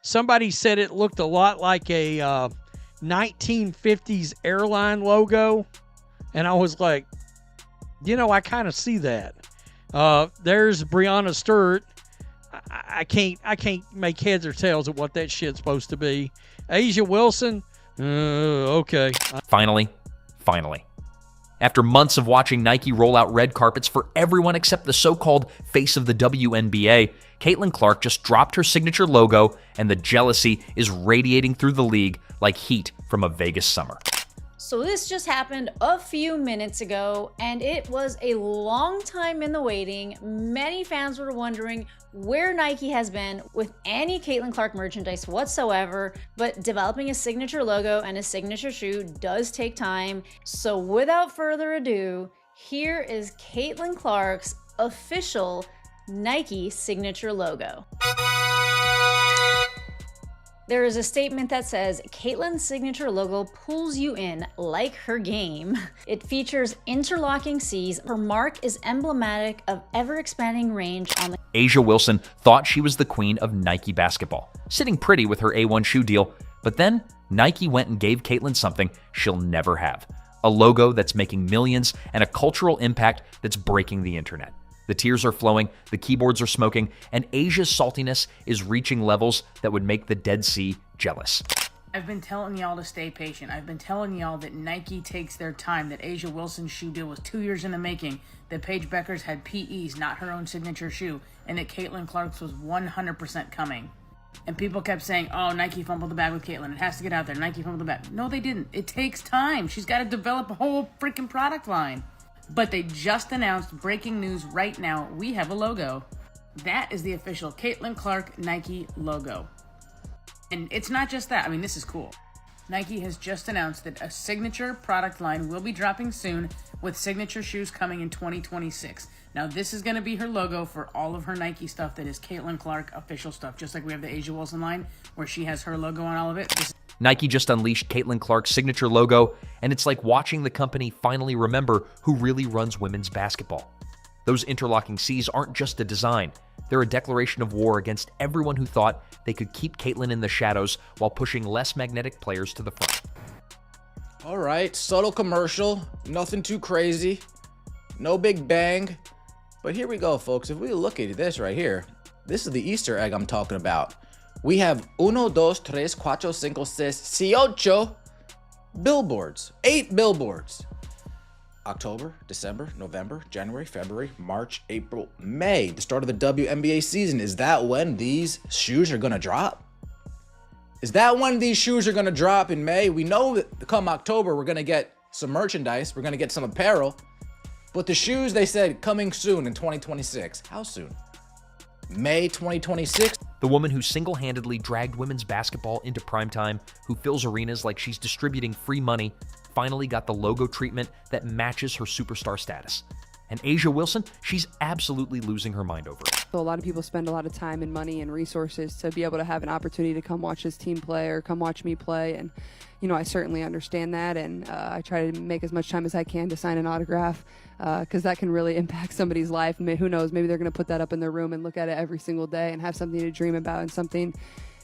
Somebody said it looked a lot like a 1950s airline logo, and I was like, I kind of see that. There's Breonna Stewart. I can't make heads or tails of what that shit's supposed to be. Asia Wilson. Okay. Finally. After months of watching Nike roll out red carpets for everyone except the so-called face of the WNBA, Caitlin Clark just dropped her signature logo, and the jealousy is radiating through the league like heat from a Vegas summer. So this just happened a few minutes ago, and it was a long time in the waiting. Many fans were wondering where Nike has been with any Caitlin Clark merchandise whatsoever, but developing a signature logo and a signature shoe does take time. So without further ado, here is Caitlin Clark's official Nike signature logo. There is a statement that says, Caitlin's signature logo pulls you in like her game. It features interlocking C's. Her mark is emblematic of ever-expanding range on the... Asia Wilson thought she was the queen of Nike basketball, sitting pretty with her A1 shoe deal, but then Nike went and gave Caitlin something she'll never have. A logo that's making millions and a cultural impact that's breaking the internet. The tears are flowing, the keyboards are smoking, and Asia's saltiness is reaching levels that would make the Dead Sea jealous. I've been telling y'all to stay patient. I've been telling y'all that Nike takes their time, that Asia Wilson's shoe deal was 2 years in the making, that Paige Beckers had PEs, not her own signature shoe, and that Caitlin Clark's was 100% coming. And people kept saying, oh, Nike fumbled the bag with Caitlin. It has to get out there. Nike fumbled the bag. No, they didn't. It takes time. She's got to develop a whole freaking product line. But they just announced, breaking news right now, we have a logo. That is the official Caitlin Clark Nike logo. And it's not just that. I mean, this is cool. Nike has just announced that a signature product line will be dropping soon, with signature shoes coming in 2026. Now, this is going to be her logo for all of her Nike stuff that is Caitlin Clark official stuff. Just like we have the Asia Wilson line, where she has her logo on all of it. Nike just unleashed Caitlin Clark's signature logo, and it's like watching the company finally remember who really runs women's basketball. Those interlocking C's aren't just a design. They're a declaration of war against everyone who thought they could keep Caitlin in the shadows while pushing less magnetic players to the front. All right, subtle commercial, nothing too crazy, no big bang. But here we go, folks. If we look at this right here, this is the Easter egg I'm talking about. We have 1, 2, 3, 4, 5, 6, 8 billboards. 8 billboards. October, December, November, January, February, March, April, May. The start of the WNBA season. Is that when these shoes are going to drop? Is that when these shoes are going to drop in May? We know that come October, we're going to get some merchandise. We're going to get some apparel. But the shoes, they said, coming soon in 2026. How soon? May 2026? The woman who single-handedly dragged women's basketball into primetime, who fills arenas like she's distributing free money, finally got the logo treatment that matches her superstar status. And Asia Wilson, she's absolutely losing her mind over it. So a lot of people spend a lot of time and money and resources to be able to have an opportunity to come watch this team play or come watch me play. And, I certainly understand that. And I try to make as much time as I can to sign an autograph because that can really impact somebody's life. I mean, who knows? Maybe they're going to put that up in their room and look at it every single day and have something to dream about and something,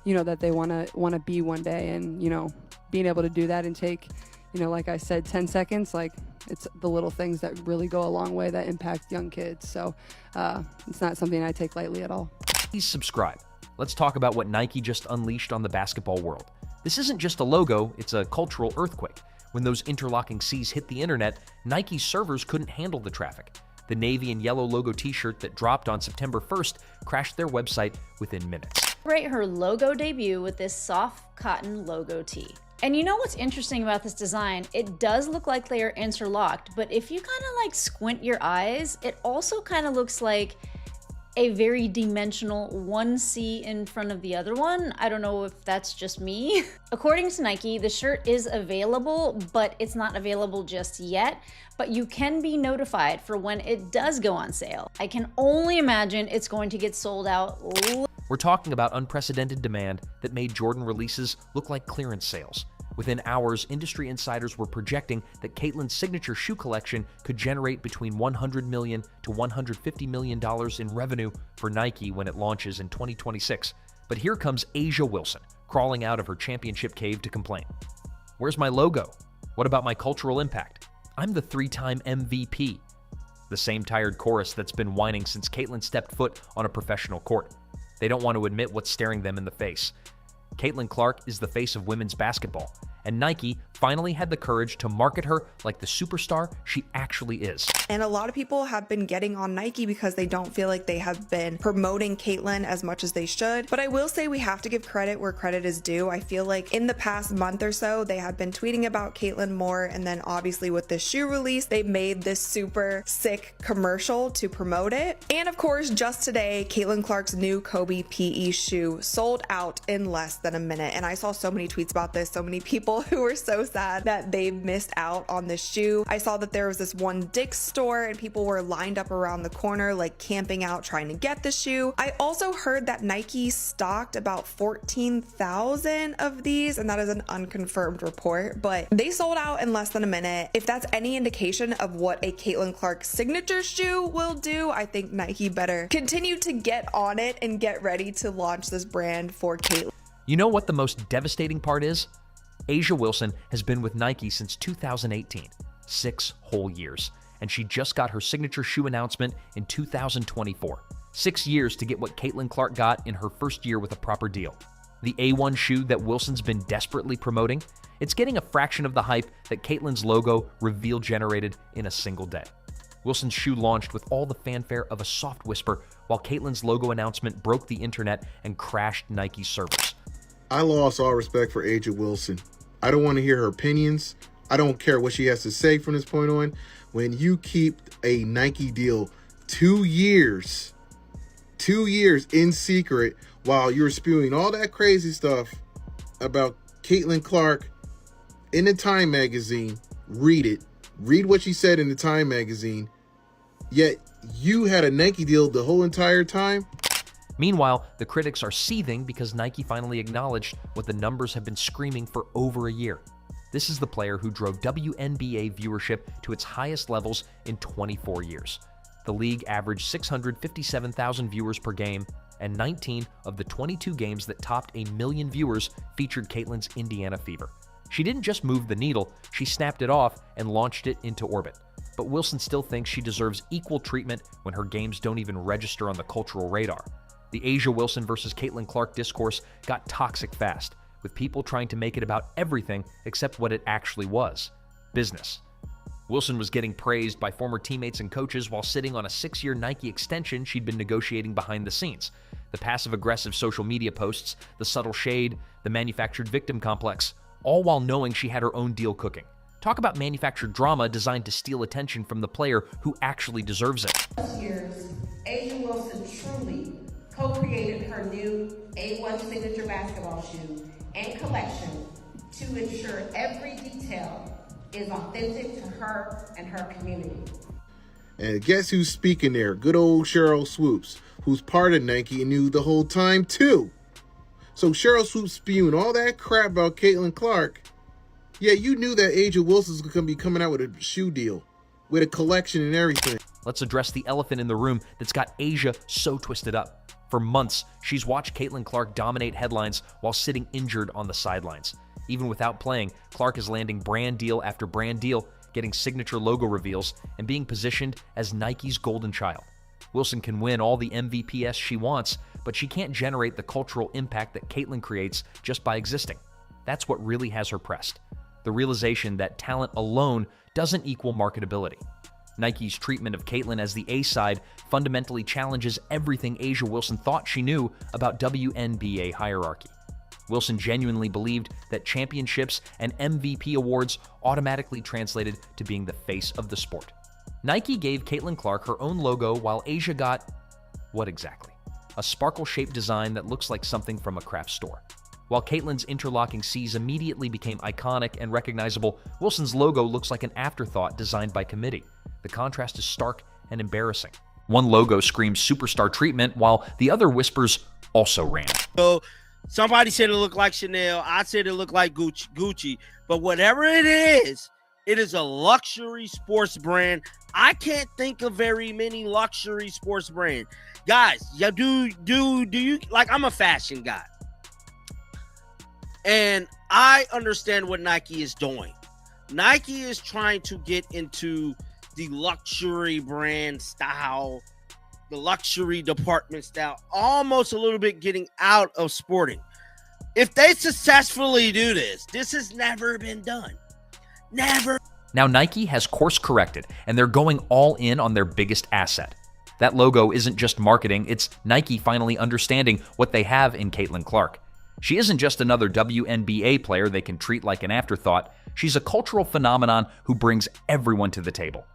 that they want to be one day. And, being able to do that and take, like I said, 10 seconds, it's the little things that really go a long way that impact young kids. So it's not something I take lightly at all. Please subscribe. Let's talk about what Nike just unleashed on the basketball world. This isn't just a logo, it's a cultural earthquake. When those interlocking C's hit the internet, Nike's servers couldn't handle the traffic. The navy and yellow logo t-shirt that dropped on September 1st crashed their website within minutes. Celebrate her logo debut with this soft cotton logo tee. And you know what's interesting about this design? It does look like they are interlocked, but if you kind of squint your eyes, it also kind of looks like a very dimensional one C in front of the other one. I don't know if that's just me. According to Nike, the shirt is available, but it's not available just yet, but you can be notified for when it does go on sale. I can only imagine it's going to get sold out. We're talking about unprecedented demand that made Jordan releases look like clearance sales. Within hours, industry insiders were projecting that Caitlin's signature shoe collection could generate between $100 million to $150 million in revenue for Nike when it launches in 2026. But here comes Asia Wilson, crawling out of her championship cave to complain. Where's my logo? What about my cultural impact? I'm the 3-time MVP. The same tired chorus that's been whining since Caitlin stepped foot on a professional court. They don't want to admit what's staring them in the face. Caitlin Clark is the face of women's basketball, and Nike finally had the courage to market her like the superstar she actually is. And a lot of people have been getting on Nike because they don't feel like they have been promoting Caitlin as much as they should. But I will say we have to give credit where credit is due. I feel like in the past month or so, they have been tweeting about Caitlin more. And then obviously with this shoe release, they made this super sick commercial to promote it. And of course, just today, Caitlin Clark's new Kobe PE shoe sold out in less than a minute. And I saw so many tweets about this, so many people who were so sad that they missed out on this shoe. I saw that there was this one Dick's store and people were lined up around the corner, like camping out trying to get the shoe. I also heard that Nike stocked about 14,000 of these, and that is an unconfirmed report, but they sold out in less than a minute. If that's any indication of what a Caitlin Clark signature shoe will do, I think Nike better continue to get on it and get ready to launch this brand for Caitlin. You know what the most devastating part is? Asia Wilson has been with Nike since 2018, 6 whole years, and she just got her signature shoe announcement in 2024. 6 years to get what Caitlin Clark got in her first year with a proper deal. The A1 shoe that Wilson's been desperately promoting, it's getting a fraction of the hype that Caitlin's logo reveal generated in a single day. Wilson's shoe launched with all the fanfare of a soft whisper, while Caitlin's logo announcement broke the internet and crashed Nike's servers. I lost all respect for Asia Wilson. I don't want to hear her opinions. I don't care what she has to say from this point on. When you keep a Nike deal 2 years in secret while you're spewing all that crazy stuff about Caitlin Clark in the Time magazine, read it. Read what she said in the Time magazine, yet you had a Nike deal the whole entire time? Meanwhile, the critics are seething because Nike finally acknowledged what the numbers have been screaming for over a year. This is the player who drove WNBA viewership to its highest levels in 24 years. The league averaged 657,000 viewers per game, and 19 of the 22 games that topped 1 million viewers featured Caitlin's Indiana Fever. She didn't just move the needle, she snapped it off and launched it into orbit. But Wilson still thinks she deserves equal treatment when her games don't even register on the cultural radar. The Asia Wilson versus Caitlin Clark discourse got toxic fast, with people trying to make it about everything except what it actually was: business. Wilson was getting praised by former teammates and coaches while sitting on a 6-year Nike extension she'd been negotiating behind the scenes. The passive-aggressive social media posts, the subtle shade, the manufactured victim complex, all while knowing she had her own deal cooking. Talk about manufactured drama designed to steal attention from the player who actually deserves it. Years, Asia Wilson truly co-created her new A1 signature basketball shoe and collection to ensure every detail is authentic to her and her community. And guess who's speaking there? Good old Cheryl Swoops, who's part of Nike and knew the whole time too. So Cheryl Swoops spewing all that crap about Caitlin Clark. Yeah, you knew that Asia Wilson's going to be coming out with a shoe deal, with a collection and everything. Let's address the elephant in the room that's got Asia so twisted up. For months, she's watched Caitlin Clark dominate headlines while sitting injured on the sidelines. Even without playing, Clark is landing brand deal after brand deal, getting signature logo reveals, and being positioned as Nike's golden child. Wilson can win all the MVPs she wants, but she can't generate the cultural impact that Caitlin creates just by existing. That's what really has her pressed. The realization that talent alone doesn't equal marketability. Nike's treatment of Caitlin as the A-side fundamentally challenges everything Asia Wilson thought she knew about WNBA hierarchy. Wilson genuinely believed that championships and MVP awards automatically translated to being the face of the sport. Nike gave Caitlin Clark her own logo while Asia got, what exactly? A sparkle-shaped design that looks like something from a craft store. While Caitlin's interlocking C's immediately became iconic and recognizable, Wilson's logo looks like an afterthought designed by committee. The contrast is stark and embarrassing. One logo screams superstar treatment, while the other whispers also ran. So somebody said it looked like Chanel. I said it looked like Gucci. But whatever it is, It is a luxury sports brand. I can't think of very many luxury sports brands. Guys, yeah, do you, like, I'm a fashion guy. And I understand what Nike is doing. Nike is trying to get into the luxury brand style, the luxury department style, almost a little bit getting out of sporting. If they successfully do this, this has never been done. Never. Now Nike has course corrected, and they're going all in on their biggest asset. That logo isn't just marketing, it's Nike finally understanding what they have in Caitlin Clark. She isn't just another WNBA player they can treat like an afterthought. She's a cultural phenomenon who brings everyone to the table.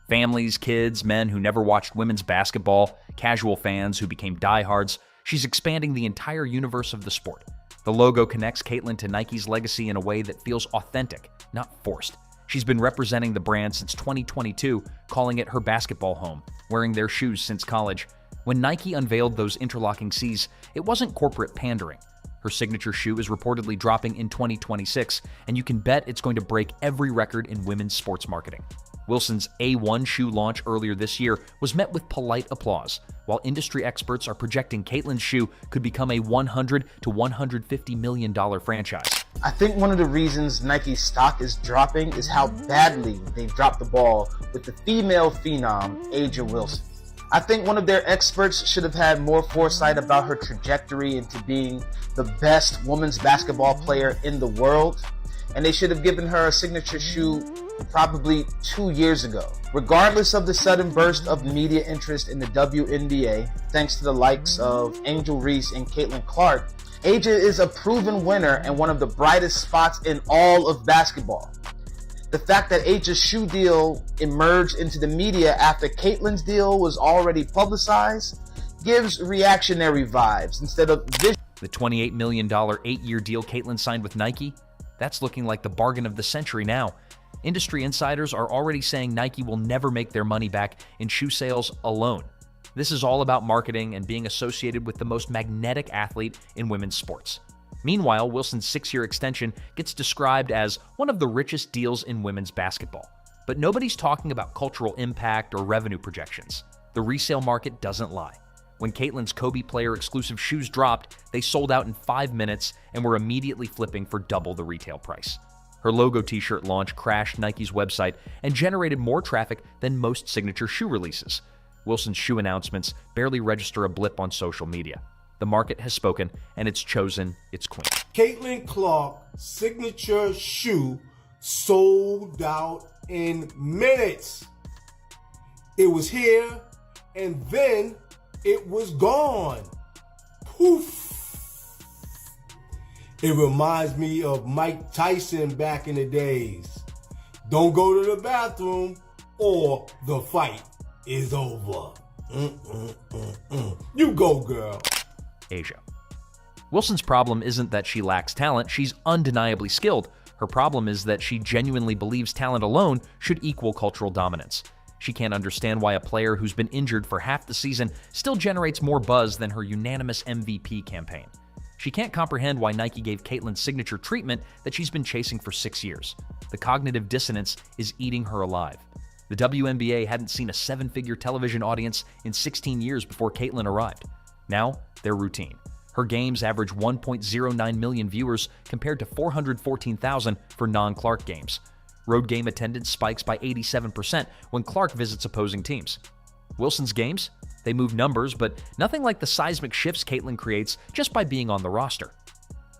Families, kids, men who never watched women's basketball, casual fans who became diehards. She's expanding the entire universe of the sport. The logo connects Caitlin to Nike's legacy in a way that feels authentic, not forced. She's been representing the brand since 2022, calling it her basketball home, wearing their shoes since college. When Nike unveiled those interlocking Cs, it wasn't corporate pandering. Her signature shoe is reportedly dropping in 2026, and you can bet it's going to break every record in women's sports marketing. Wilson's A1 shoe launch earlier this year was met with polite applause, while industry experts are projecting Caitlin's shoe could become a $100 to $150 million franchise. I think one of the reasons Nike's stock is dropping is how badly they dropped the ball with the female phenom, A'ja Wilson. I think one of their experts should have had more foresight about her trajectory into being the best women's basketball player in the world, and they should have given her a signature shoe probably 2 years ago. Regardless of the sudden burst of media interest in the WNBA, thanks to the likes of Angel Reese and Caitlin Clark, A'ja is a proven winner and one of the brightest spots in all of basketball. The fact that A'ja's shoe deal emerged into the media after Caitlin's deal was already publicized gives reactionary vibes instead of vision. The $28 million 8-year deal Caitlin signed with Nike? That's looking like the bargain of the century now. Industry insiders are already saying Nike will never make their money back in shoe sales alone. This is all about marketing and being associated with the most magnetic athlete in women's sports. Meanwhile, Wilson's 6-year extension gets described as one of the richest deals in women's basketball. But nobody's talking about cultural impact or revenue projections. The resale market doesn't lie. When Caitlin's Kobe player exclusive shoes dropped, they sold out in 5 minutes and were immediately flipping for double the retail price. Her logo t-shirt launch crashed Nike's website and generated more traffic than most signature shoe releases. Wilson's shoe announcements barely register a blip on social media. The market has spoken, and it's chosen its queen. Caitlin Clark signature shoe sold out in minutes. It was here, and then it was gone. Poof. It reminds me of Mike Tyson back in the days. Don't go to the bathroom or the fight is over. You go, girl. A'ja. Wilson's problem isn't that she lacks talent, she's undeniably skilled. Her problem is that she genuinely believes talent alone should equal cultural dominance. She can't understand why a player who's been injured for half the season still generates more buzz than her unanimous MVP campaign. She can't comprehend why Nike gave Caitlin signature treatment that she's been chasing for 6 years. The cognitive dissonance is eating her alive. The WNBA hadn't seen a 7-figure television audience in 16 years before Caitlin arrived. Now, they're routine. Her games average 1.09 million viewers compared to 414,000 for non-Clark games. Road game attendance spikes by 87% when Clark visits opposing teams. Wilson's games? They move numbers, but nothing like the seismic shifts Caitlin creates just by being on the roster.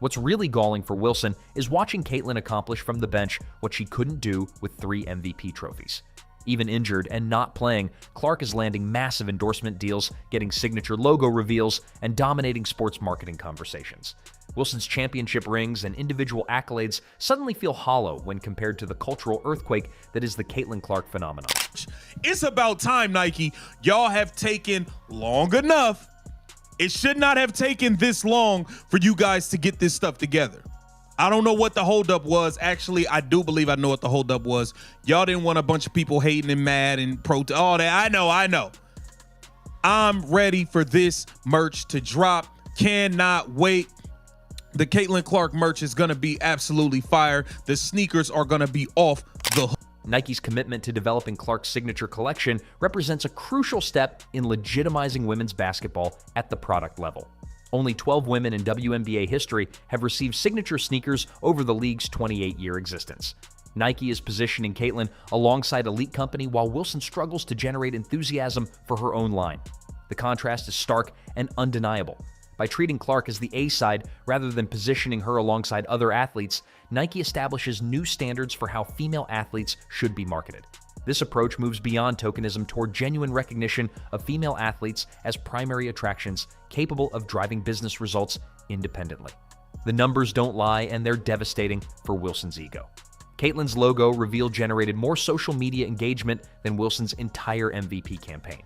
What's really galling for Wilson is watching Caitlin accomplish from the bench what she couldn't do with 3 MVP trophies. Even injured and not playing, Clark is landing massive endorsement deals, getting signature logo reveals, and dominating sports marketing conversations. Wilson's championship rings and individual accolades suddenly feel hollow when compared to the cultural earthquake that is the Caitlin Clark phenomenon. It's about time, Nike. Y'all have taken long enough. It should not have taken this long for you guys to get this stuff together. I don't know what the holdup was. Actually, I do believe I know what the holdup was. Y'all didn't want a bunch of people hating and mad and all that. I know. I'm ready for this merch to drop. Cannot wait. The Caitlin Clark merch is going to be absolutely fire. The sneakers are going to be off the hook. Nike's commitment to developing Clark's signature collection represents a crucial step in legitimizing women's basketball at the product level. Only 12 women in WNBA history have received signature sneakers over the league's 28-year existence. Nike is positioning Caitlin alongside elite company while Wilson struggles to generate enthusiasm for her own line. The contrast is stark and undeniable. By treating Clark as the A side rather than positioning her alongside other athletes, Nike establishes new standards for how female athletes should be marketed. This approach moves beyond tokenism toward genuine recognition of female athletes as primary attractions capable of driving business results independently. The numbers don't lie, and they're devastating for Wilson's ego. Caitlin's logo reveal generated more social media engagement than Wilson's entire MVP campaign.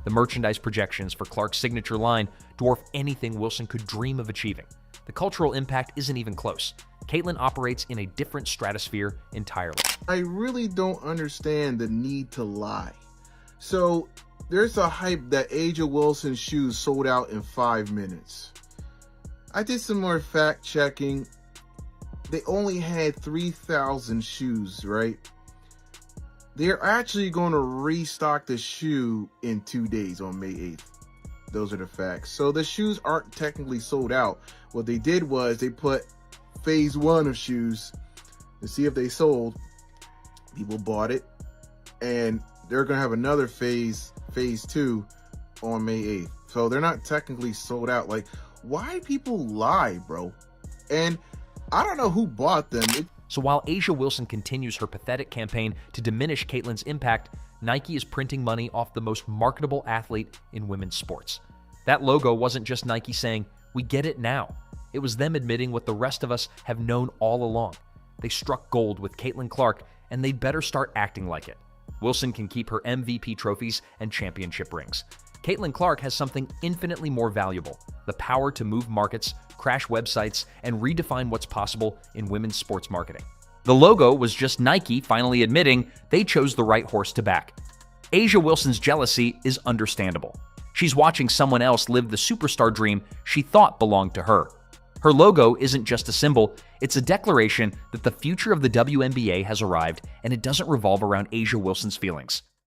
The merchandise projections for Clark's signature line dwarf anything Wilson could dream of achieving. The cultural impact isn't even close. Caitlin operates in a different stratosphere entirely. I really don't understand the need to lie. So there's a hype that A'ja Wilson's shoes sold out in 5 minutes. I did some more fact checking. They only had 3,000 shoes, right? They're actually going to restock the shoe in 2 days on May 8th. Those are the facts. So the shoes aren't technically sold out. What they did was they put phase 1 of shoes to see if they sold. People bought it, and they're going to have another phase 2 on May 8th. So they're not technically sold out. Like, why people lie, bro? And I don't know who bought them. So while A'ja Wilson continues her pathetic campaign to diminish Caitlin's impact, Nike is printing money off the most marketable athlete in women's sports. That logo wasn't just Nike saying, "We get it now." It was them admitting what the rest of us have known all along. They struck gold with Caitlin Clark, and they'd better start acting like it. Wilson can keep her MVP trophies and championship rings. Caitlin Clark has something infinitely more valuable: the power to move markets, crash websites, and redefine what's possible in women's sports marketing. The logo was just Nike finally admitting they chose the right horse to back. A'ja Wilson's jealousy is understandable. She's watching someone else live the superstar dream she thought belonged to her. Her logo isn't just a symbol, it's a declaration that the future of the WNBA has arrived, and it doesn't revolve around A'ja Wilson's feelings.